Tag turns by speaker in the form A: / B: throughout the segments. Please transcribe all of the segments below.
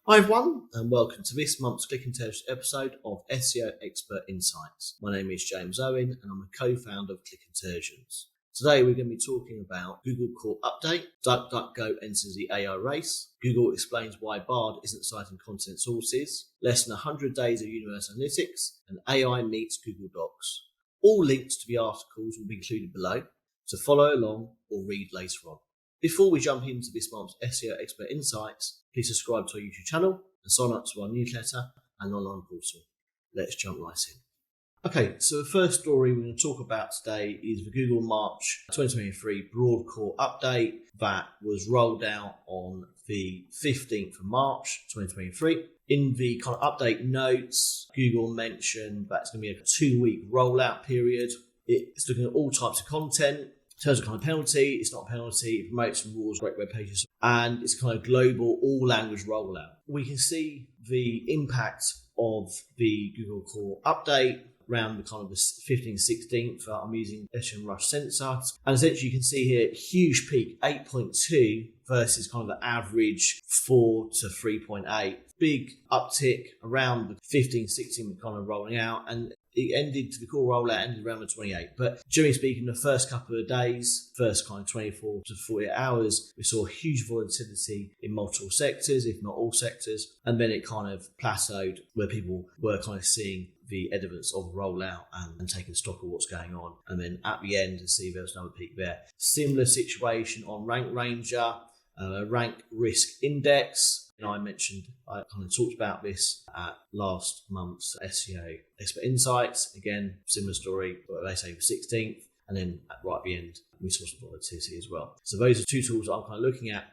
A: Hi everyone, and welcome to this month's Click Intelligence episode of SEO Expert Insights. My name is James Owen, and I'm a co-founder of Click Intelligence. Today we're going to be talking about Google Core Update, DuckDuckGo Enters the AI race, Google explains why Bard isn't citing content sources, less than 100 days of universal analytics, and AI meets Google Docs. All links to the articles will be included below, so follow along or read later on. Before we jump into this month's SEO Expert Insights, please subscribe to our YouTube channel and sign up to our newsletter and online portal. Let's jump right in. Okay, so the first story we're going to talk about today is the Google March 2023 Broad Core Update that was rolled out on the 15th of March 2023. In the kind of update notes, Google mentioned that it's going to be a 2-week rollout period. It's looking at all types of content. In terms of kind of penalty, it's not a penalty, it promotes and rewards great web pages, and it's kind of global, all language rollout. We can see the impact of the Google Core Update around the kind of the 15th, 16th. I'm using Semrush Sensor, and essentially you can see here, huge peak, 8.2 versus kind of the average 4 to 3.8. Big uptick around the 15, 16 kind of rolling out, and the core rollout ended around the 28th. But generally speaking, the first couple of days, first kind of 24 to 48 hours, we saw huge volatility in multiple sectors, if not all sectors. And then it kind of plateaued where people were kind of seeing the evidence of rollout and taking stock of what's going on. And then at the end, to see there was another peak there. Similar situation on Rank Ranger, Rank Risk Index. I kind of talked about this at last month's SEO Expert Insights. Again, similar story, but they say the 16th, and then right at the end, we saw some volatility as well. So those are two tools that I'm kind of looking at.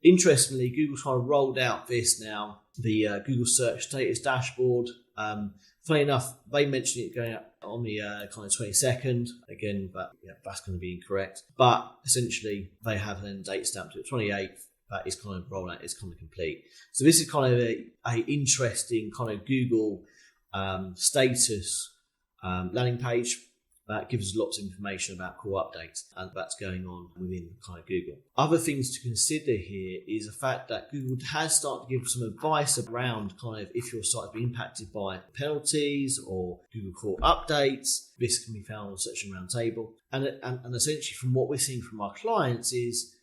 A: Interestingly, Google's kind of rolled out this now, the Google Search Status Dashboard. Funny enough, they mentioned it going up on the kind of 22nd. Again, but that's going to be incorrect. But essentially, they have then date stamped to the 28th. That is kind of rolled out, is kind of complete. So this is kind of a interesting kind of Google status landing page that gives us lots of information about core updates and that's going on within kind of Google. Other things to consider here is the fact that Google has started to give some advice around kind of if your site has been impacted by penalties or Google core updates. This can be found on the section roundtable. And essentially from what we're seeing from our clients is,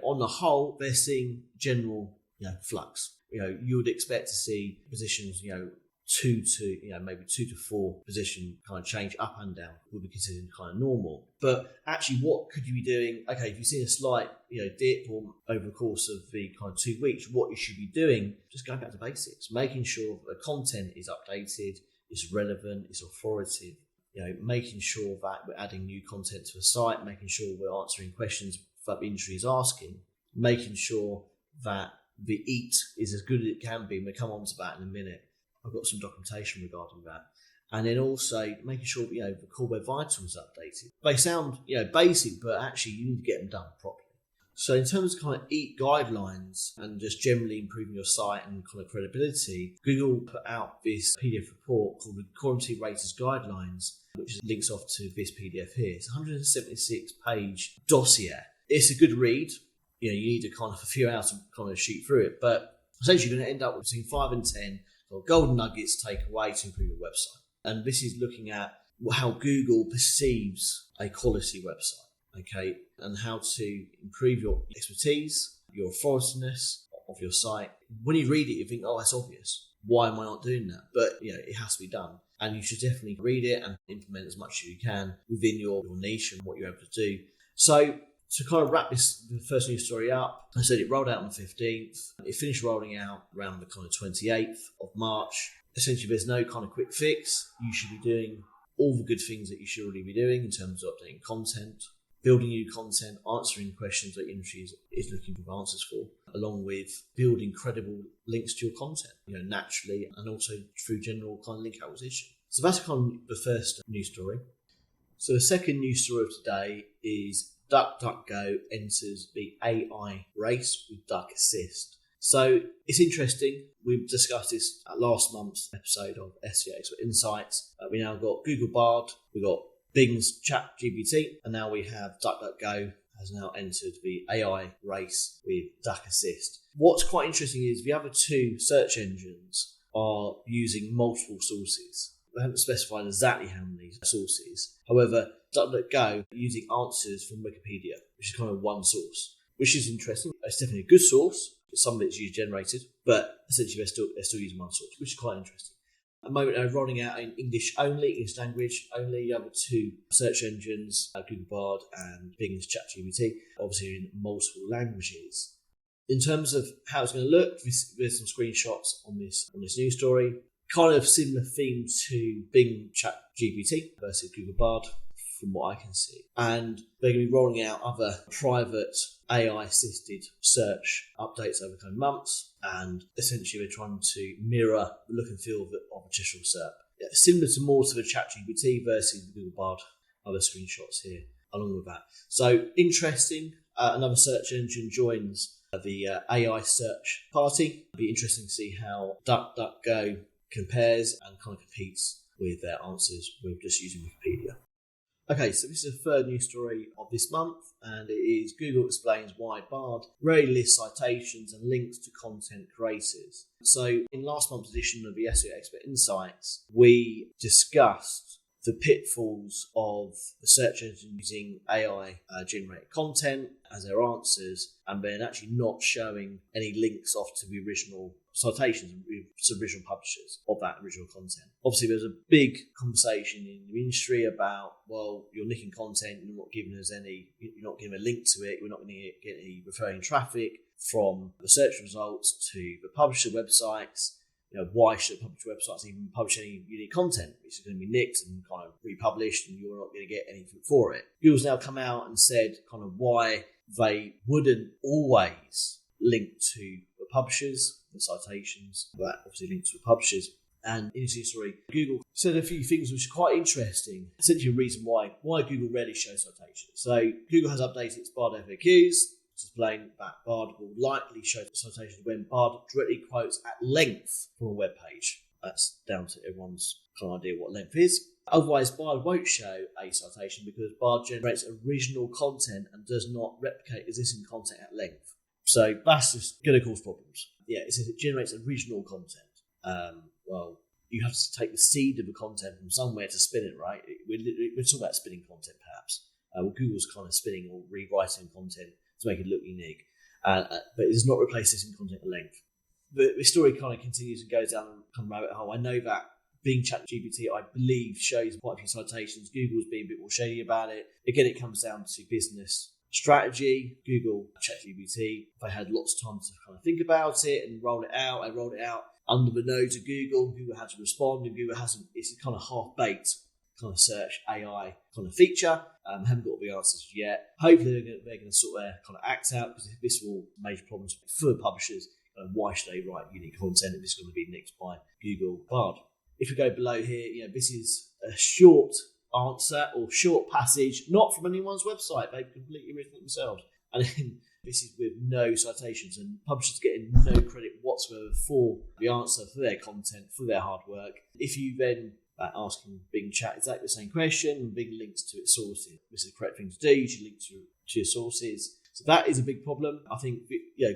A: on the whole, they're seeing general, flux. You would expect to see positions, 2 to 4 position kind of change up and down would be considered kind of normal. But actually, what could you be doing? Okay, if you've seen a slight, dip or over the course of the kind of 2 weeks, what you should be doing, just going back to basics, making sure the content is updated, it's relevant, it's authoritative. Making sure that we're adding new content to the site, making sure we're answering questions that the industry is asking, making sure that the EAT is as good as it can be. And we'll come on to that in a minute. I've got some documentation regarding that. And then also making sure, the core web vitals is updated. They sound, basic, but actually you need to get them done properly. So in terms of kind of EAT guidelines and just generally improving your site and kind of credibility, Google put out this PDF report called the Quality Raters Guidelines, which links off to this PDF here. It's a 176-page dossier. It's a good read. You need to kind of a few hours to kind of shoot through it, but essentially you're going to end up with between 5 and 10 golden nuggets to take away to improve your website. And this is looking at how Google perceives a quality website, okay, and how to improve your expertise, your authoritative of your site. When you read it, you think, oh, that's obvious. Why am I not doing that? But it has to be done. And you should definitely read it and implement as much as you can within your niche and what you're able to do. So to kind of wrap the first news story up, I said it rolled out on the 15th. It finished rolling out around the kind of 28th of March. Essentially, there's no kind of quick fix. You should be doing all the good things that you should already be doing in terms of updating content, building new content, answering questions that the industry is looking for answers for, along with building credible links to your content, naturally, and also through general kind of link acquisition. So that's kind of the first news story. So the second news story of today is DuckDuckGo enters the AI race with Duck Assist. So it's interesting. We discussed this at last month's episode of SEO Expert Insights. We now got Google Bard, we got Bing's ChatGPT, and now we have DuckDuckGo has now entered the AI race with Duck Assist. What's quite interesting is the other two search engines are using multiple sources. They haven't specified exactly how many sources. However, DuckDuckGo using answers from Wikipedia, which is kind of one source, which is interesting. It's definitely a good source. Some of it's user generated, but essentially they're still using one source, which is quite interesting. At the moment, they're rolling out in English language only. The other two search engines, Google Bard and Bing's ChatGPT, obviously in multiple languages. In terms of how it's going to look, there's some screenshots on this news story. Kind of similar theme to Bing ChatGPT versus Google Bard, from what I can see. And they're going to be rolling out other private AI-assisted search updates over the coming months. And essentially, they're trying to mirror the look and feel of a traditional SERP. Yeah, similar to more to the ChatGPT versus the Google Bard. Other screenshots here along with that. So interesting. Another search engine joins the AI search party. It'll be interesting to see how DuckDuckGo compares and kind of competes with their answers with just using Wikipedia. Okay, so this is the third news story of this month, and it is Google explains why Bard rarely lists citations and links to content creators. So in last month's edition of the SEO Expert Insights, we discussed the pitfalls of the search engine using AI generated content as their answers, and then actually not showing any links off to the original citations with original publishers of that original content. Obviously, there's a big conversation in the industry about, well, you're nicking content, you're not giving a link to it, we're not going to get any referring traffic from the search results to the publisher websites. Why should publisher websites even publish any unique content, which is going to be nicked and kind of republished, and you're not going to get anything for it? Google's now come out and said kind of why they wouldn't always link to the publishers, the citations, that obviously links to the publishers. And in this story, Google said a few things which are quite interesting. Essentially, a reason why Google rarely shows citations. So Google has updated its Bard FAQs to explain that Bard will likely show citations when Bard directly quotes at length from a web page. That's down to everyone's kind of idea what length is. Otherwise, Bard won't show a citation because Bard generates original content and does not replicate existing content at length. So that's just going to cause problems. Yeah, it says it generates original content. Well, you have to take the seed of the content from somewhere to spin it, right? We're talking about spinning content, perhaps. Google's kind of spinning or rewriting content to make it look unique. But it does not replace existing content at length. The story kind of continues and goes down kind of rabbit hole. I know that Bing ChatGPT, I believe, shows quite a few citations. Google's being a bit more shady about it. Again, it comes down to business strategy. Google ChatGPT, they had lots of time to kind of think about it and roll it out. I rolled it out under the nose of Google. Google had to respond, and Google hasn't. It's a kind of half-baked kind of search AI kind of feature. Haven't got all the answers yet. Hopefully they're going to sort their kind of act out, because this will major problems for publishers. Why should they write unique content if it's going to be nicked by Google Bard? If we go below here, this is a short answer or short passage, not from anyone's website. They've completely written it themselves. And then this is with no citations, and publishers getting no credit whatsoever for the answer, for their content, for their hard work. If you then asking Bing Chat exactly the same question, and Bing links to its sources, this is the correct thing to do. You should link to your sources. So that is a big problem. I think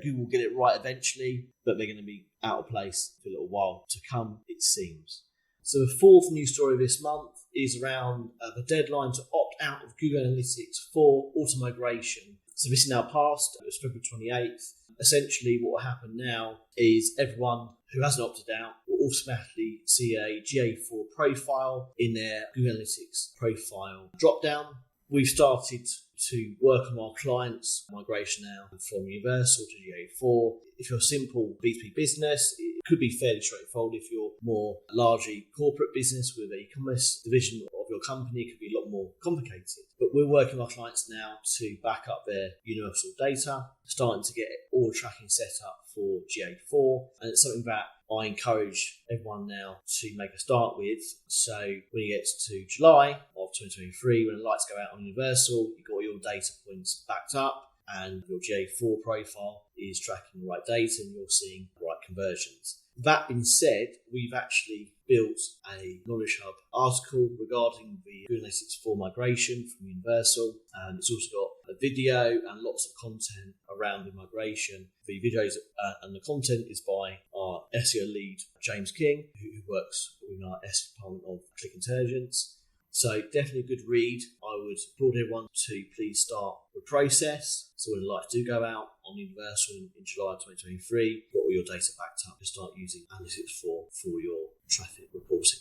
A: Google will get it right eventually, but they're going to be out of place for a little while to come, it seems. So the fourth news story this month is around the deadline to opt out of Google Analytics for auto-migration. So this is now passed. It was February 28th. Essentially, what will happen now is everyone who hasn't opted out will automatically see a GA4 profile in their Google Analytics profile drop-down. We've started to work on our clients' migration now from Universal to GA4. If you're a simple B2B business, it could be fairly straightforward. If you're more largely corporate business with an e-commerce division of your company, it could be a lot more complicated. But we're working with our clients now to back up their Universal data, starting to get all the tracking set up for GA4. And it's something that I encourage everyone now to make a start with. So when you get to July of 2023, when the lights go out on Universal, you've got your data points backed up and your GA4 profile is tracking the right data and you're seeing the right conversions. That being said, we've actually built a Knowledge Hub article regarding the Google Analytics 4 migration from Universal, and it's also got a video and lots of content around the migration. The videos and the content is by our SEO lead, James King, who works within our SEO department of Click Intelligence. So definitely a good read. I would applaud everyone to please start the process. So when the lights do go out on Universal in July 2023, got all your data backed up to start using analytics for your traffic reporting.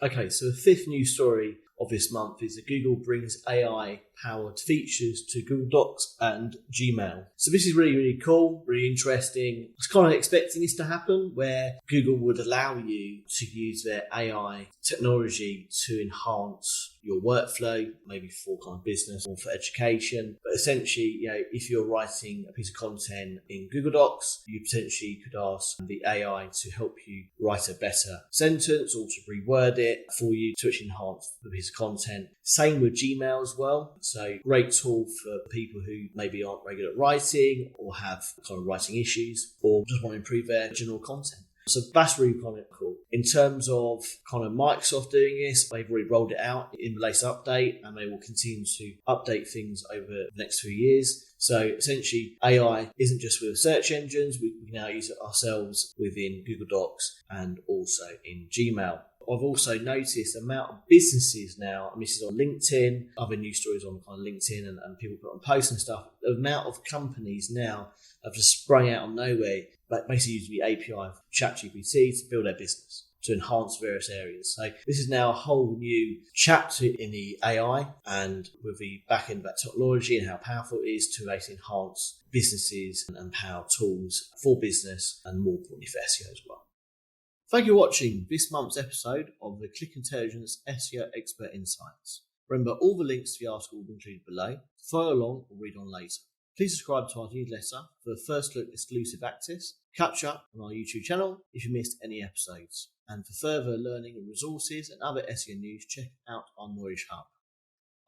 A: Okay, so the fifth news story of this month is that Google brings AI-powered features to Google Docs and Gmail. So this is really, really cool, really interesting. I was kind of expecting this to happen, where Google would allow you to use their AI technology to enhance your workflow, maybe for kind of business or for education. But essentially, if you're writing a piece of content in Google Docs, you potentially could ask the AI to help you write a better sentence or to reword it for you to actually enhance the piece of content. Same with Gmail as well. So great tool for people who maybe aren't very good at writing or have kind of writing issues or just want to improve their general content. So that's really kind of cool. In terms of kind of Microsoft doing this, they've already rolled it out in the latest update, and they will continue to update things over the next few years. So essentially, AI isn't just with search engines. We can now use it ourselves within Google Docs and also in Gmail. I've also noticed the amount of businesses now, and this is on LinkedIn, other news stories on kind of LinkedIn and people put on posts and stuff, the amount of companies now have just sprung out of nowhere, but basically using the API of ChatGPT to build their business, to enhance various areas. So this is now a whole new chapter in the AI and with the back end of that technology and how powerful it is to basically enhance businesses and power tools for business and more importantly for SEO as well. Thank you for watching this month's episode of the Click Intelligence SEO Expert Insights. Remember, all the links to the article will be included below. Follow along or read on later. Please subscribe to our newsletter for the first look exclusive access. Catch up on our YouTube channel if you missed any episodes. And for further learning and resources and other SEO news, check out our Knowledge Hub.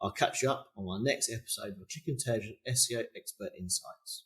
A: I'll catch you up on our next episode of Click Intelligence SEO Expert Insights.